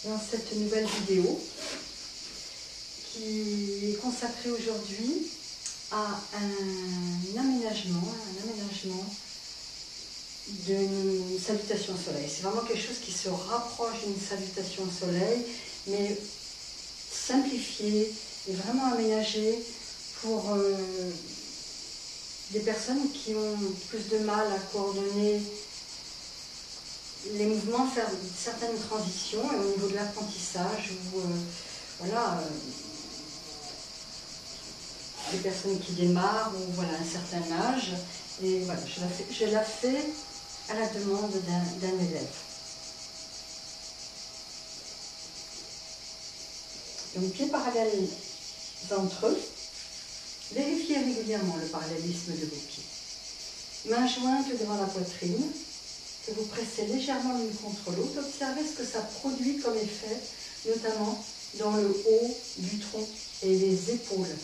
dans cette nouvelle vidéo qui est consacrée aujourd'hui à un aménagement d'une salutation au soleil. C'est vraiment quelque chose qui se rapproche d'une salutation au soleil, mais simplifié et vraiment aménagé pour des personnes qui ont plus de mal à coordonner les mouvements, faire certaines transitions, et au niveau de l'apprentissage, ou voilà, des personnes qui démarrent, ou voilà, un certain âge, et voilà, je la fais à la demande d'un élève. Donc, pieds parallèles entre eux, vérifiez régulièrement le parallélisme de vos pieds. Mains jointes devant la poitrine, que vous pressez légèrement l'une contre l'autre. Observez ce que ça produit comme effet, notamment dans le haut du tronc et les épaules.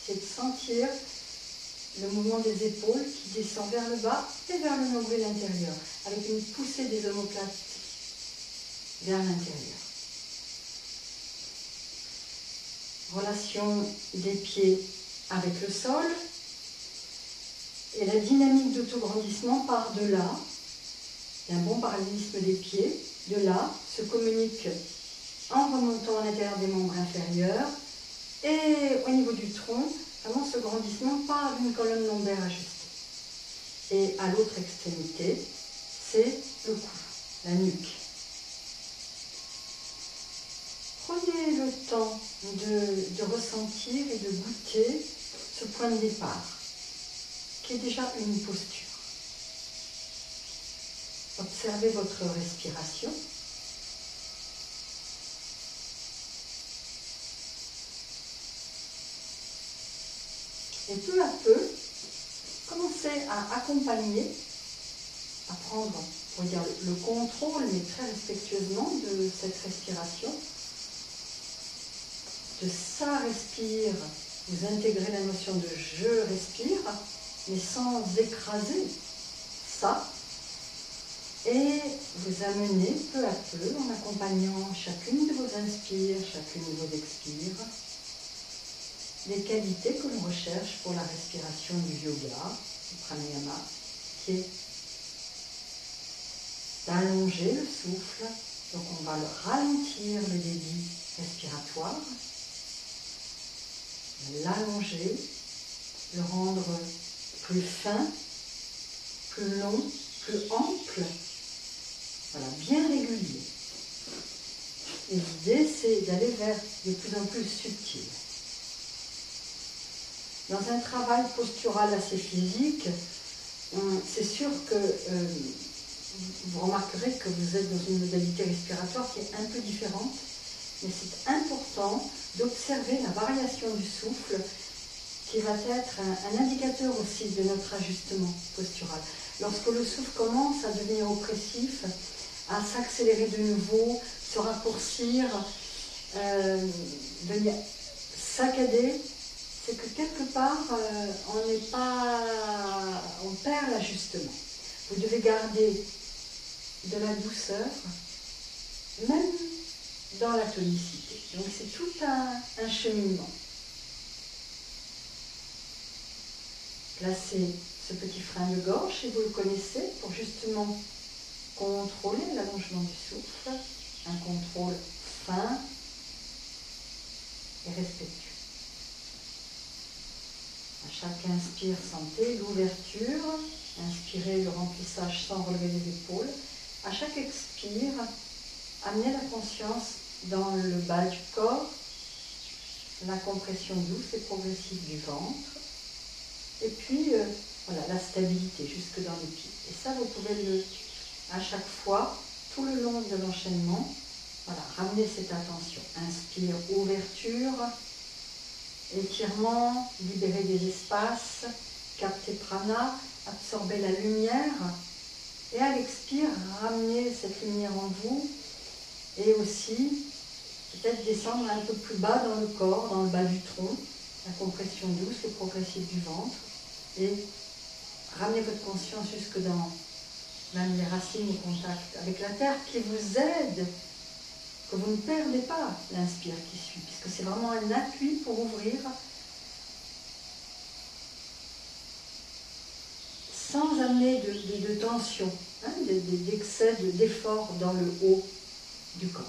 Essayez de sentir le mouvement des épaules qui descend vers le bas et vers le nombril intérieur, avec une poussée des omoplates vers l'intérieur. Relation des pieds avec le sol. Et la dynamique d'autograndissement part de là. Il y a un bon parallélisme des pieds. De là se communique en remontant à l'intérieur des membres inférieurs. Et au niveau du tronc, vraiment ce grandissement part d'une colonne lombaire ajustée. Et à l'autre extrémité, c'est le cou, la nuque. Prenez le temps de ressentir et de goûter ce point de départ, qui est déjà une posture. Observez votre respiration. Et peu à peu, commencez à accompagner, à prendre, on va dire, le contrôle, mais très respectueusement, de cette respiration. De ça respire, vous intégrez la notion de je respire, mais sans écraser ça, et vous amenez peu à peu, en accompagnant chacune de vos inspires, chacune de vos expires, les qualités que l'on recherche pour la respiration du yoga, du pranayama, qui est d'allonger le souffle. Donc on va ralentir le débit respiratoire, l'allonger, le rendre plus fin, plus long, plus ample, voilà, bien régulier. Et l'idée, c'est d'aller vers de plus en plus subtil. Dans un travail postural assez physique, c'est sûr que vous remarquerez que vous êtes dans une modalité respiratoire qui est un peu différente, mais c'est important d'observer la variation du souffle qui va être un indicateur aussi de notre ajustement postural. Lorsque le souffle commence à devenir oppressif, à s'accélérer de nouveau, se raccourcir, devenir saccadé, c'est que quelque part, on perd l'ajustement. Vous devez garder de la douceur, même dans la tonicité. Donc c'est tout un cheminement. Placez ce petit frein de gorge, si vous le connaissez, pour justement contrôler l'allongement du souffle, un contrôle fin et respectueux. À chaque inspire, sentez l'ouverture, inspirez le remplissage sans relever les épaules. À chaque expire, amenez la conscience dans le bas du corps, la compression douce et progressive du ventre, et puis voilà, la stabilité jusque dans les pieds. Et ça, vous pouvez à chaque fois, tout le long de l'enchaînement, voilà, ramener cette attention. Inspire, ouverture, étirement, libérer des espaces, capter prana, absorber la lumière, et à l'expire, ramener cette lumière en vous, et aussi peut-être descendre un peu plus bas dans le corps, dans le bas du tronc, la compression douce et progressive du ventre, et ramener votre conscience jusque dans même les racines au contact avec la terre qui vous aide, que vous ne perdez pas l'inspire qui suit, puisque c'est vraiment un appui pour ouvrir sans amener de tension, hein, d'excès, d'effort dans le haut du corps.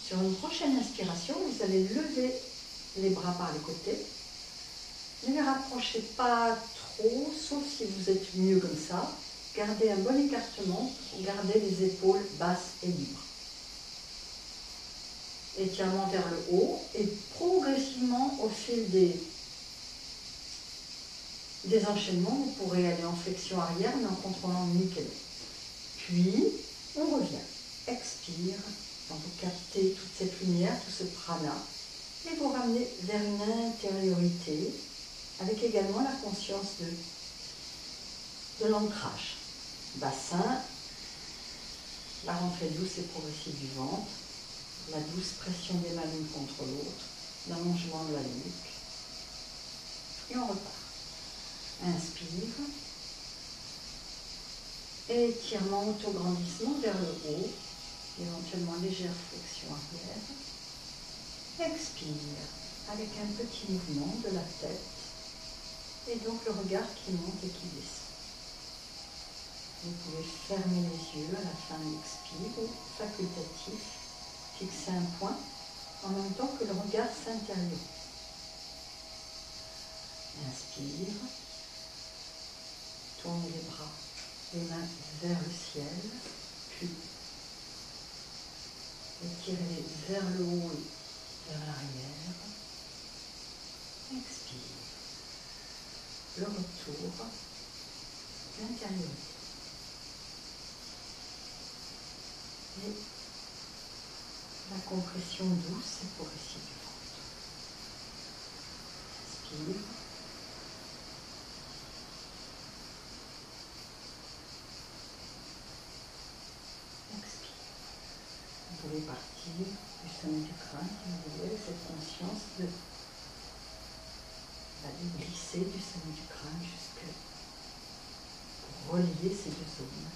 Sur une prochaine inspiration, vous allez lever les bras par les côtés. Ne les rapprochez pas trop, sauf si vous êtes mieux comme ça. Gardez un bon écartement pour garder les épaules basses et libres. Étirement vers le haut et progressivement au fil des enchaînements, vous pourrez aller en flexion arrière mais en contrôlant le nuque. Puis, on revient. Expire. Donc vous captez toute cette lumière, tout ce prana, et vous ramenez vers une intériorité, avec également la conscience de l'ancrage. Bassin, la rentrée douce et progressive du ventre, la douce pression des mains l'une contre l'autre, l'allongement de la nuque, et on repart. Inspire, étirement, autograndissement vers le haut, éventuellement légère flexion arrière. Expire avec un petit mouvement de la tête et donc le regard qui monte et qui descend. Vous pouvez fermer les yeux à la fin de l'expire ou facultatif, fixer un point en même temps que le regard s'intériorise. Inspire, tournez les bras, les mains vers le ciel, puis étirez-les vers le haut et vers l'arrière. Expire. Le retour, l'intériorité. Et la compression douce et progressive du ventre. Inspire. Expire. Vous pouvez partir du sommet du crâne, si vous voulez, avec cette conscience de glisser du sommet du crâne jusque pour relier ces deux zones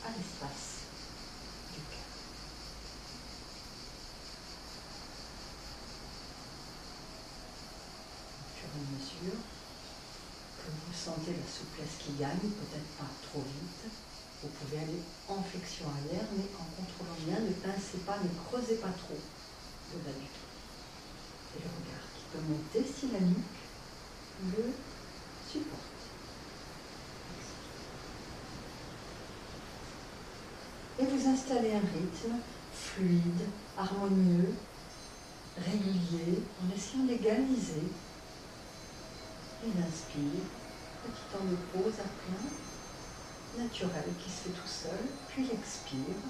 à l'espace du cœur. Au fur et à mesure que vous sentez la souplesse qui gagne, peut-être pas trop vite, vous pouvez aller en flexion arrière, mais en contrôlant bien, ne pincez pas, ne creusez pas trop le bas du dos. Et le regard qui peut monter si la nuque le supporte. Et vous installez un rythme fluide, harmonieux, régulier, en essayant d'égaliser. Et l'inspire, petit temps de pause à plein, naturel qui se fait tout seul, puis l'expire.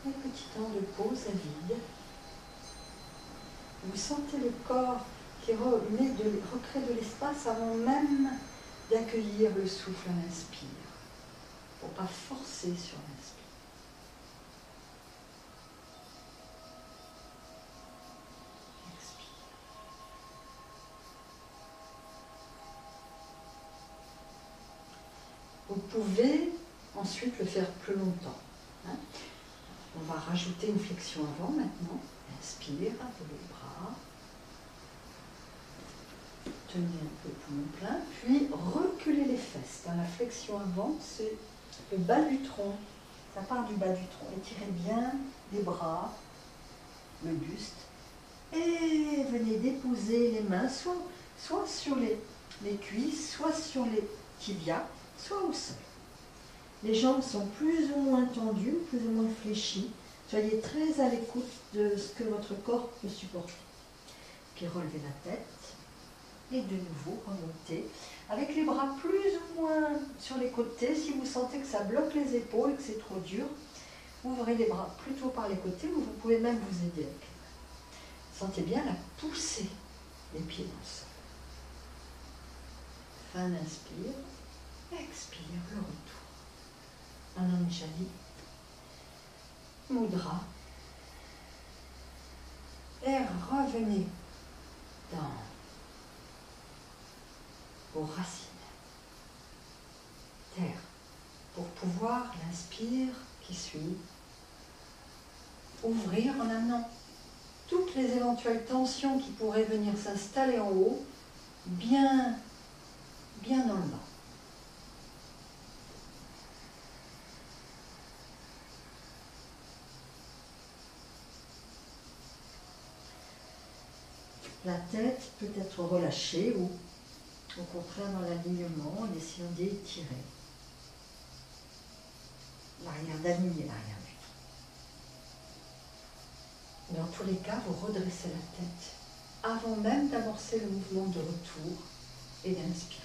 Et petit temps de pause à vide. Vous sentez le corps qui recrée de l'espace avant même d'accueillir le souffle à l'inspire, pour ne pas forcer sur l'inspire. Expire. Vous pouvez ensuite le faire plus longtemps. Hein. On va rajouter une flexion avant maintenant. Inspire, levez les bras. Tenez un peu le poumon plein, puis reculez les fesses. Dans la flexion avant, c'est le bas du tronc. Ça part du bas du tronc. Étirez bien les bras, le buste. Et venez déposer les mains, soit sur les cuisses, soit sur les tibias, soit au sol. Les jambes sont plus ou moins tendues, plus ou moins fléchies. Soyez très à l'écoute de ce que votre corps peut supporter. Puis relevez la tête. Et de nouveau, remontez. Avec les bras plus ou moins sur les côtés. Si vous sentez que ça bloque les épaules, que c'est trop dur, ouvrez les bras plutôt par les côtés ou vous pouvez même vous aider avec les mains. Sentez bien la poussée des pieds dans le sol. Fin d'inspire. Expire, le retour. Ananjali. Mudra. Et revenez dans vos racines. Terre. Pour pouvoir, l'inspire qui suit, ouvrir en amenant toutes les éventuelles tensions qui pourraient venir s'installer en haut, bien dans le bas. La tête peut être relâchée ou au contraire dans l'alignement en essayant d'étirer l'arrière, d'aligner l'arrière du tronc. Dans tous les cas, vous redressez la tête avant même d'amorcer le mouvement de retour et d'inspirer.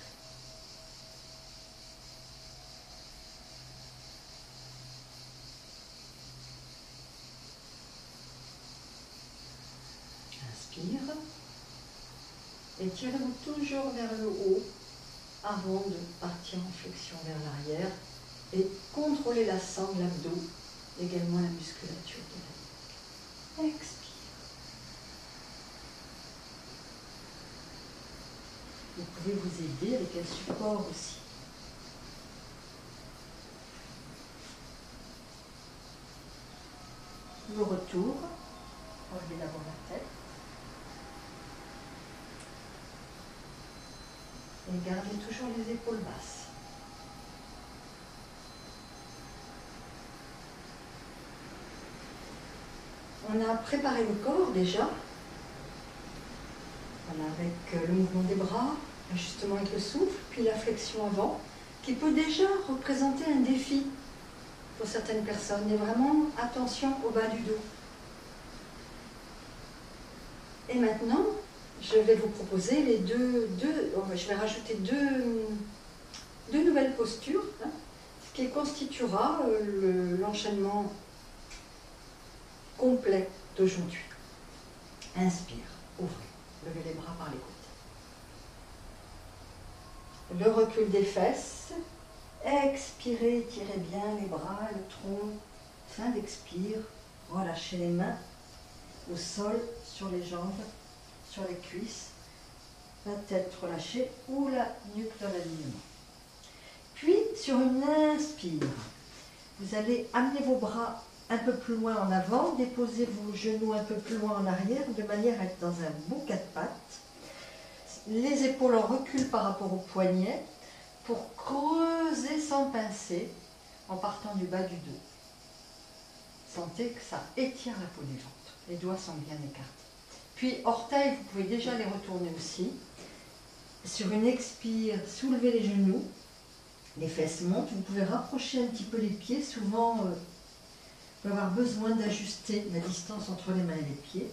Inspire. Étirez-vous toujours vers le haut avant de partir en flexion vers l'arrière et contrôlez la sangle, l'abdos, également la musculature de la nuque. Expire. Vous pouvez vous aider avec un support aussi. Le retour, relevez d'abord la tête. Et gardez toujours les épaules basses. On a préparé le corps déjà. Voilà, avec le mouvement des bras, l'ajustement avec le souffle, puis la flexion avant, qui peut déjà représenter un défi pour certaines personnes. Et vraiment, attention au bas du dos. Et maintenant, je vais vous proposer les je vais rajouter deux nouvelles postures, hein, ce qui constituera l'enchaînement complet d'aujourd'hui. Inspire, ouvrez, levez les bras par les côtés. Le recul des fesses, expirez, étirez bien les bras, le tronc, fin d'expire, relâchez les mains au sol, sur les jambes, sur les cuisses, la tête relâchée ou la nuque dans l'alignement. Puis, sur une inspire, vous allez amener vos bras un peu plus loin en avant, déposer vos genoux un peu plus loin en arrière, de manière à être dans un beau quatre pattes. Les épaules en recul par rapport aux poignets, pour creuser sans pincer, en partant du bas du dos. Sentez que ça étire la peau du ventre. Les doigts sont bien écartés. Puis, orteils, vous pouvez déjà les retourner aussi. Sur une expire, soulevez les genoux. Les fesses montent. Vous pouvez rapprocher un petit peu les pieds. Souvent, vous pouvez avoir besoin d'ajuster la distance entre les mains et les pieds.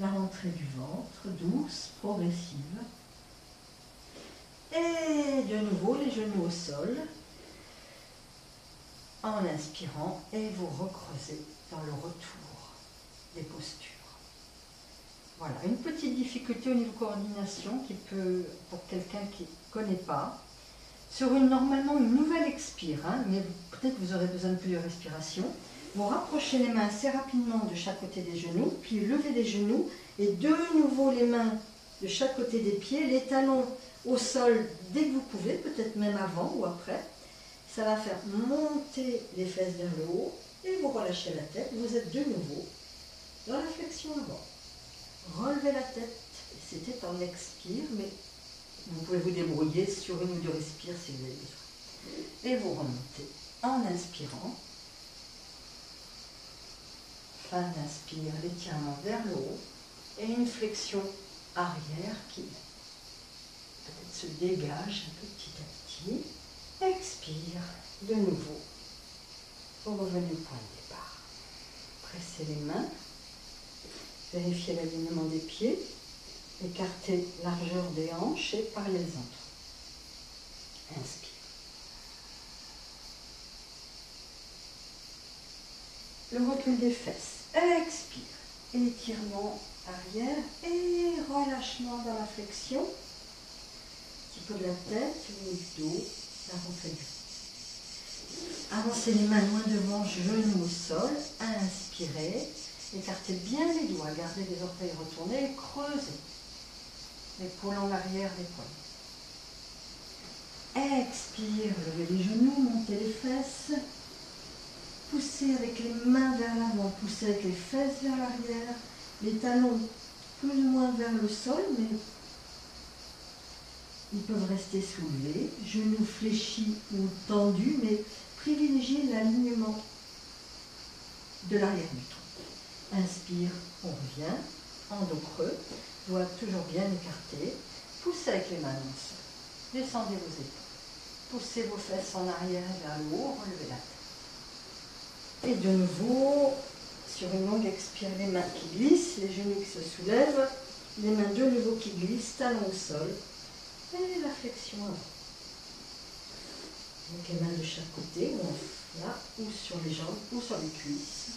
La rentrée du ventre, douce, progressive. Et de nouveau, les genoux au sol. En inspirant, et vous recreusez dans le retour des postures. Voilà, une petite difficulté au niveau coordination qui peut, pour quelqu'un qui ne connaît pas, sur normalement une nouvelle expire, hein, mais peut-être vous aurez besoin de plusieurs respirations, vous rapprochez les mains assez rapidement de chaque côté des genoux, puis levez les genoux, et de nouveau les mains de chaque côté des pieds, les talons au sol dès que vous pouvez, peut-être même avant ou après. Ça va faire monter les fesses vers le haut, et vous relâchez la tête, vous êtes de nouveau dans la flexion avant. Relevez la tête, c'était en expire, mais vous pouvez vous débrouiller sur une ou deux respires si vous avez besoin. Et vous remontez en inspirant. Fin d'inspire, l'étirement vers le haut et une flexion arrière qui peut-être se dégage un peu petit à petit. Expire de nouveau. Vous revenez au point de départ. Pressez les mains. Vérifiez l'alignement des pieds. Écartez largeur des hanches et parallèles entre. Inspire. Le recul des fesses. Expire. Étirement arrière et relâchement dans la flexion. Un petit peu de la tête, le dos, la rentrée du dos. Avancez les mains loin devant, genoux au sol. Inspirez. Écartez bien les doigts. Gardez les orteils retournés et creusez. L'épaule en arrière des poignets. Expire, levez les genoux, montez les fesses. Poussez avec les mains vers l'avant, poussez avec les fesses vers l'arrière. Les talons plus ou moins vers le sol, mais ils peuvent rester soulevés. Genoux fléchis ou tendus, mais privilégiez l'alignement de l'arrière du tronc. Inspire, on revient, en dos creux, doigts toujours bien écartés. Poussez avec les mains dans le sol. Descendez vos épaules. Poussez vos fesses en arrière vers le haut, relevez la tête. Et de nouveau, sur une longue expire, les mains qui glissent, les genoux qui se soulèvent, les mains de nouveau qui glissent, talons au sol. Et la flexion avant. Donc les mains de chaque côté, là, ou sur les jambes, ou sur les cuisses.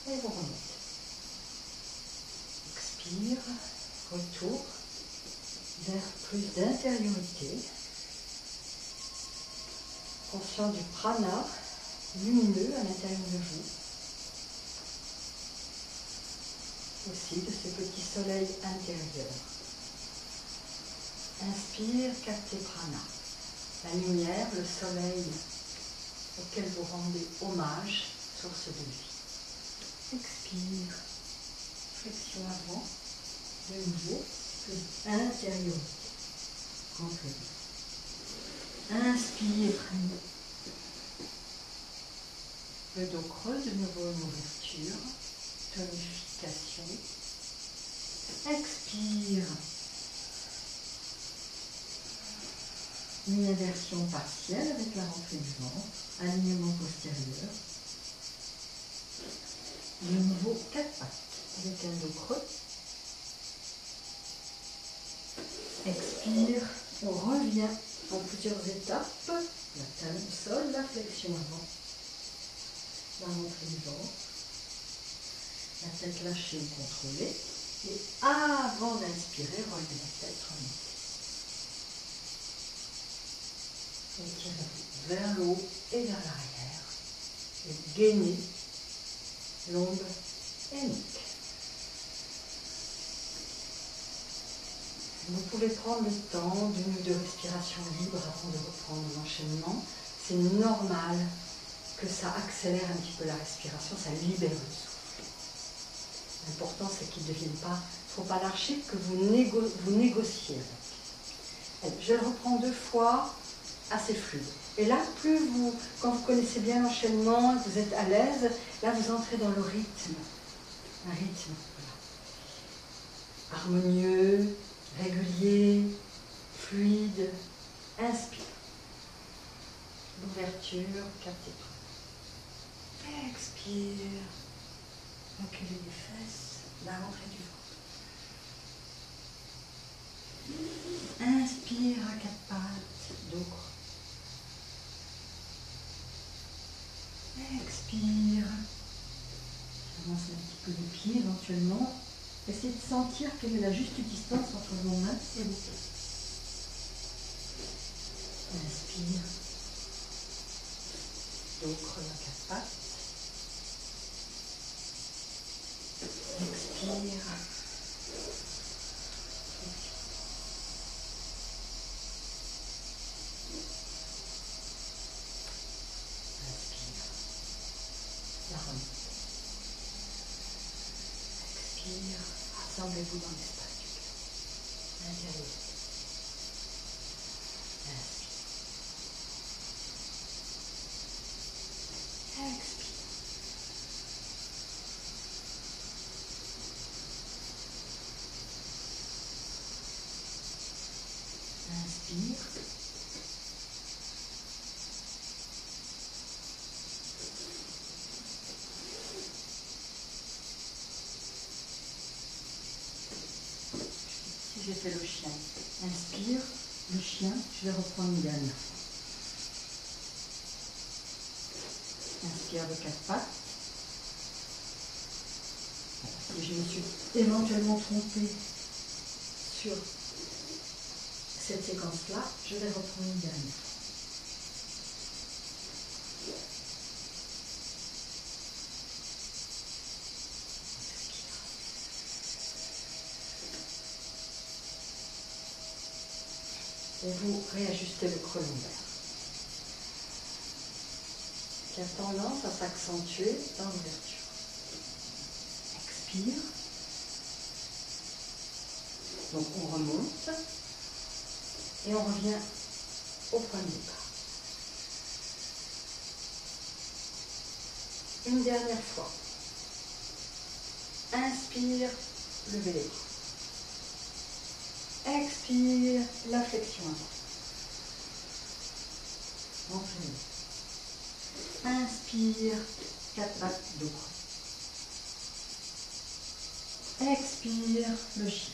Et vous remontez. Expire, retour vers plus d'intériorité. Conscient du prana lumineux à l'intérieur de vous. Aussi de ce petit soleil intérieur. Inspire, captez prana. La lumière, le soleil auquel vous rendez hommage, source de vie. Expire, flexion avant, de nouveau, plus intériorité. Rentrez. Inspire, le dos creux, de nouveau une ouverture, tonification. Expire. Une inversion partielle avec la rentrée du ventre, alignement postérieur. De nouveau, 4 pattes avec un dos creux. Expire, on revient en plusieurs étapes. La talon au sol, la flexion avant, la rentrée du ventre, la tête lâchée ou contrôlée. Et avant d'inspirer, relevez la tête, remontez. Étirez vers le haut et vers l'arrière. Et gainez l'ombre et nuque. Vous pouvez prendre le temps d'une ou deux respirations libres avant de reprendre l'enchaînement. C'est normal que ça accélère un petit peu la respiration, ça libère le souffle. L'important, c'est qu'il ne devienne pas trop anarchique, que vous négociez avec. Je le reprends 2 fois, assez fluide. Et là, quand vous connaissez bien l'enchaînement, vous êtes à l'aise, là vous entrez dans le rythme. Un rythme, voilà. Harmonieux, régulier, fluide. Inspire. L'ouverture, captez tout. Expire. Reculez les fesses, la rentrée du ventre. Inspire à 4 pattes, dos creux. Expire. Avance un petit peu les pieds éventuellement. Essayez de sentir quelle est la juste distance entre vos mains et vos pieds. Inspire. Dos creux à 4 pattes. Expire. Expire, rassemblez-vous dans l'espace du cœur. L'intérieur. Inspire. Expire. Inspire. J'ai fait le chien. Inspire, le chien, je vais reprendre une dernière fois. Inspire de 4 pattes. Si je me suis éventuellement trompée sur cette séquence-là, je vais reprendre une dernière fois. Et vous réajustez le creux lombaire, qui a tendance à s'accentuer dans l'ouverture. Expire. Donc on remonte et on revient au point de départ. Une dernière fois. Inspire, levez les bras. Expire, la flexion avant. Entraînez. Inspire, 4 pattes dos. Expire, le chien.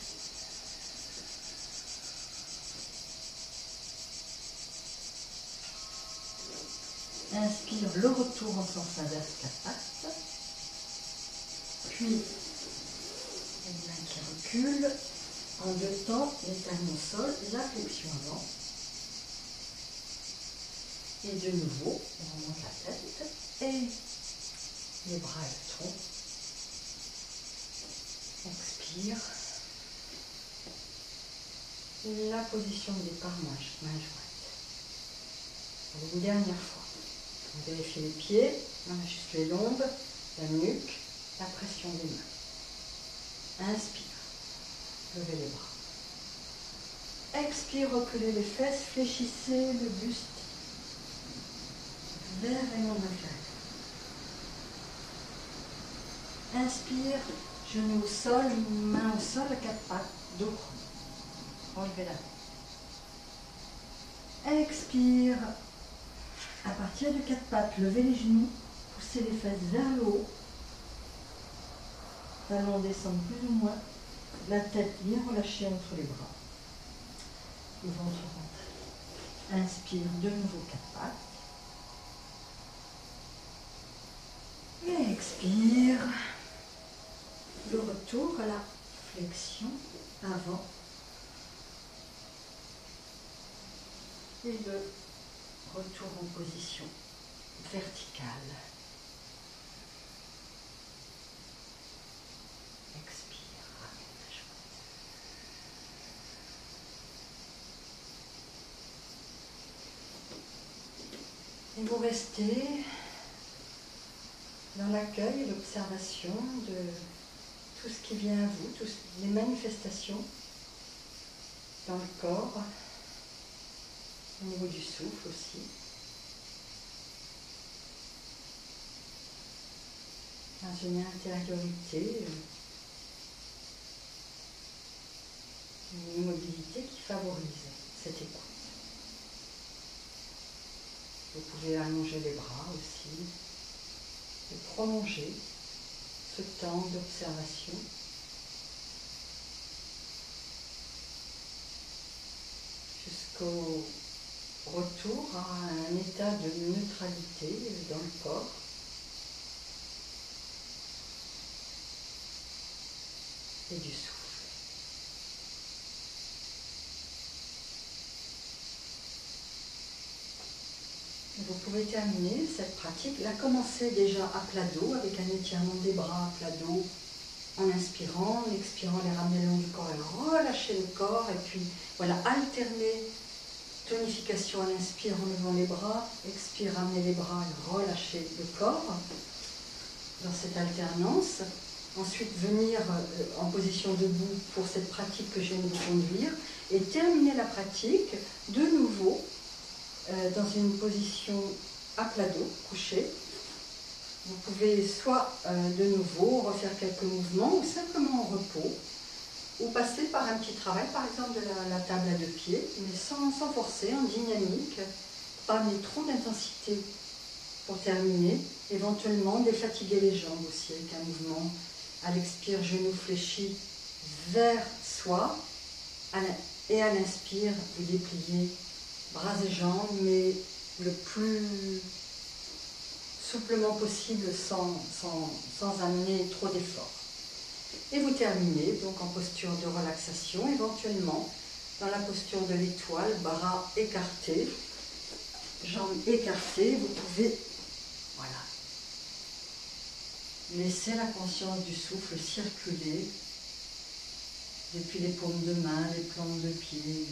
Inspire, le retour en sens inverse, 4 pattes. Puis, les mains qui reculent. En deux temps, les talons au sol, la flexion avant. Et de nouveau, on remonte la tête et les bras et le tronc. Expire. La position de départ, main jointe. Allez, une dernière fois. On vérifie les pieds, on ajuste les lombes, la nuque, la pression des mains. Inspire. Levez les bras. Expire, reculez les fesses, fléchissez le buste vers et membre inférieur. Inspire, genou au sol, main au sol, 4 pattes, dos creux. Relevez la main. Expire. À partir de 4 pattes, levez les genoux, poussez les fesses vers le haut. Talons descendent plus ou moins. La tête bien relâchée entre les bras. Le ventre rentré. Inspire de nouveau 4 pattes. Et expire. Le retour à la flexion avant. Et le retour en position verticale. Et vous restez dans l'accueil et l'observation de tout ce qui vient à vous, toutes les manifestations dans le corps, au niveau du souffle aussi. Dans une intériorité, une immobilité qui favorise cette écoute. Vous pouvez allonger les bras aussi et prolonger ce temps d'observation jusqu'au retour à un état de neutralité dans le corps. Et du souffle. Vous pouvez terminer cette pratique, la commencer déjà à plat dos avec un étirement des bras à plat dos en inspirant, en expirant, les ramener le long du corps et relâcher le corps et puis voilà, alterner tonification à l'inspire en levant les bras, expire, ramener les bras et relâcher le corps dans cette alternance. Ensuite venir en position debout pour cette pratique que je viens de vous conduire et terminer la pratique de nouveau dans une position à plat dos, couché. Vous pouvez soit de nouveau refaire quelques mouvements ou simplement en repos ou passer par un petit travail, par exemple de la table à 2 pieds, mais sans forcer, en dynamique, pas amener trop d'intensité pour terminer. Éventuellement défatiguer les jambes aussi avec un mouvement. À l'expire, genoux fléchis vers soi. Et à l'inspire, vous dépliez bras et jambes, mais le plus souplement possible sans amener trop d'efforts. Et vous terminez donc en posture de relaxation, éventuellement dans la posture de l'étoile, bras écartés, jambes écartées. Vous pouvez, voilà, laisser la conscience du souffle circuler depuis les paumes de main, les plantes de pied,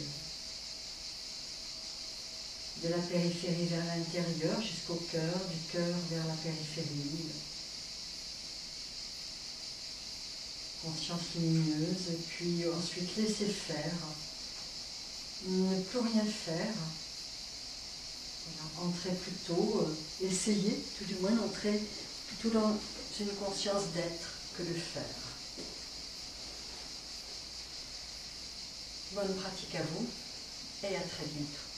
de la périphérie vers l'intérieur jusqu'au cœur, du cœur vers la périphérie. Conscience lumineuse, et puis ensuite laisser faire, ne plus rien faire. Voilà, entrer plutôt, essayer tout du moins d'entrer plutôt dans une conscience d'être que de faire. Bonne pratique à vous et à très bientôt.